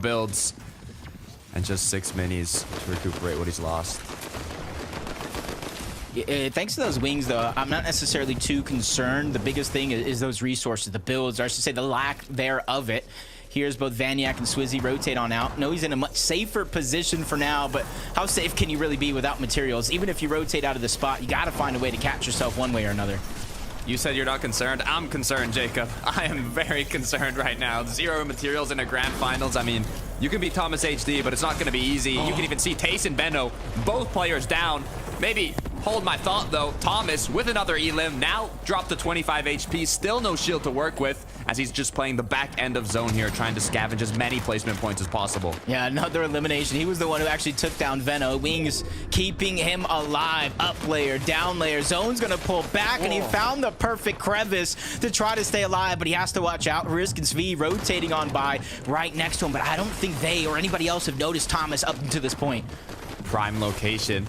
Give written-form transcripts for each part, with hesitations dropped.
builds and just 6 minis to recuperate what he's lost. Thanks to those wings, though, I'm not necessarily too concerned. The biggest thing is those resources, the builds, or I should say the lack thereof it. Here's both Vaniac and Swizzy rotate on out. No, he's in a much safer position for now, but how safe can you really be without materials? Even if you rotate out of the spot, you got to find a way to catch yourself one way or another. You said you're not concerned. I'm concerned, Jacob. I am very concerned right now. 0 materials in a grand finals. I mean, you can beat Thomas HD, but it's not going to be easy. You can even see Tace and Benno, both players down. Maybe hold my thought, though. Thomas with another elim, now dropped to 25 HP. Still no shield to work with, as he's just playing the back end of zone here, trying to scavenge as many placement points as possible. Yeah, another elimination. He was the one who actually took down Venno. Wings keeping him alive. Up layer, down layer. Zone's going to pull back, and he found the perfect crevice to try to stay alive, but he has to watch out. Risk and Svi rotating on by right next to him, but I don't think they or anybody else have noticed Thomas up to this point. Prime location.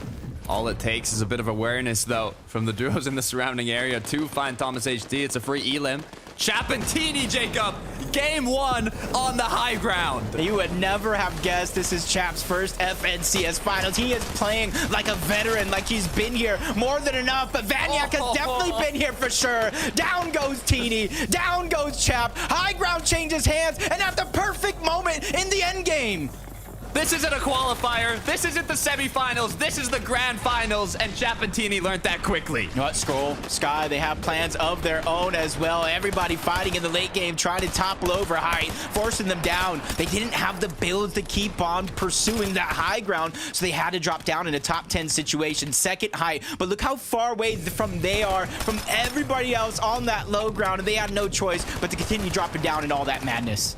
All it takes is a bit of awareness, though, from the duos in the surrounding area to find Thomas HD. It's a free elim. Chapentini, Jacob, game 1 on the high ground. You would never have guessed this is Chap's first FNCS finals. He is playing like a veteran, like he's been here more than enough, but Vaniac has definitely been here for sure. Down goes Teeny, down goes Chap. High ground changes hands, and at the perfect moment in the end game. This isn't a qualifier. This isn't the semifinals. This is the grand finals, and Chapentini learned that quickly. You know what, Scroll, Sky, they have plans of their own as well. Everybody fighting in the late game, trying to topple over height, forcing them down. They didn't have the builds to keep on pursuing that high ground, so they had to drop down in a top 10 situation. Second height, but look how far away from they are from everybody else on that low ground, and they had no choice but to continue dropping down in all that madness.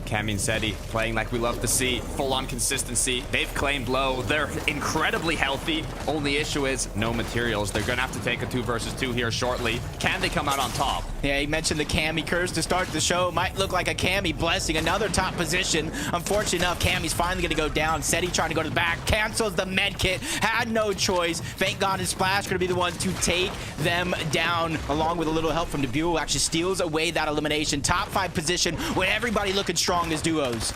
Camin Seti playing like we love to see, full-on consistency. They've claimed low. They're incredibly healthy. Only issue is no materials. They're going to have to take a 2 versus 2 here shortly. Can they come out on top? Yeah, he mentioned the Cammy curse to start the show. Might look like a Cammy blessing. Another top position. Unfortunately enough, Cammy's finally going to go down. Seti trying to go to the back. Cancels the med kit. Had no choice. Thank God and Splash going to be the ones to take them down, along with a little help from Debut, who actually steals away that elimination. Top 5 position with everybody looking strong as duos.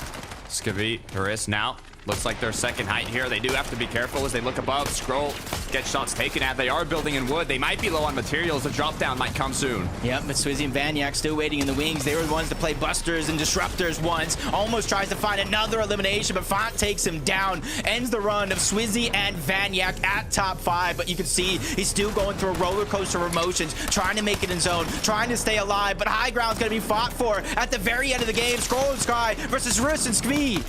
Skavi, Haris now. Looks like their second height here. They do have to be careful as they look above. Scroll, get shots taken at. They are building in wood. They might be low on materials. The drop down might come soon. Yep, but Swizzy and Vaniac still waiting in the wings. They were the ones to play Busters and Disruptors once. Almost tries to find another elimination, but Font takes him down. Ends the run of Swizzy and Vaniac at top 5, but you can see he's still going through a roller coaster of emotions, trying to make it in zone, trying to stay alive, but high ground's going to be fought for at the very end of the game. Scroll and Sky versus Rus and Skvi.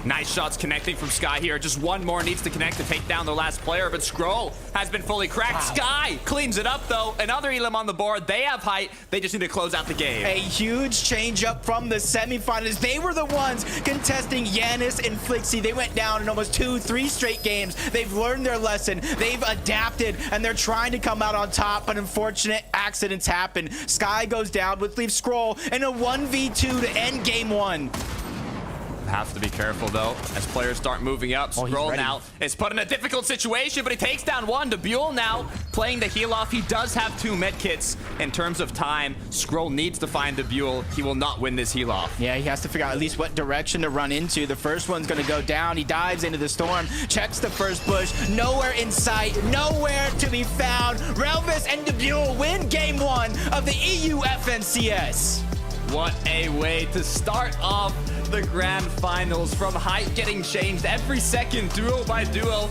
Nice shots connecting from Sky here. Just one more needs to connect to take down the last player, but Scroll has been fully cracked. Wow. Sky cleans it up, though. Another elim on the board. They have height. They just need to close out the game. A huge change up from the semifinals. They were the ones contesting Yanis and Flixie. They went down in almost 2-3 straight games. They've learned their lesson. They've adapted, and they're trying to come out on top, but unfortunate accidents happen. Sky goes down, which leaves Scroll in a 1v2 to end game 1. Have to be careful, though, as players start moving up. Scroll now is put in a difficult situation, but he takes down one. Debule now playing the heal off. He does have 2 med kits in terms of time. Scroll needs to find Debule. He will not win this heal off. Yeah, he has to figure out at least what direction to run into. The first one's going to go down. He dives into the storm, checks the first bush. Nowhere in sight, nowhere to be found. Relvis and Debule win game 1 of the EU FNCS. What a way to start off the grand finals, from height getting changed every second, duo by duo.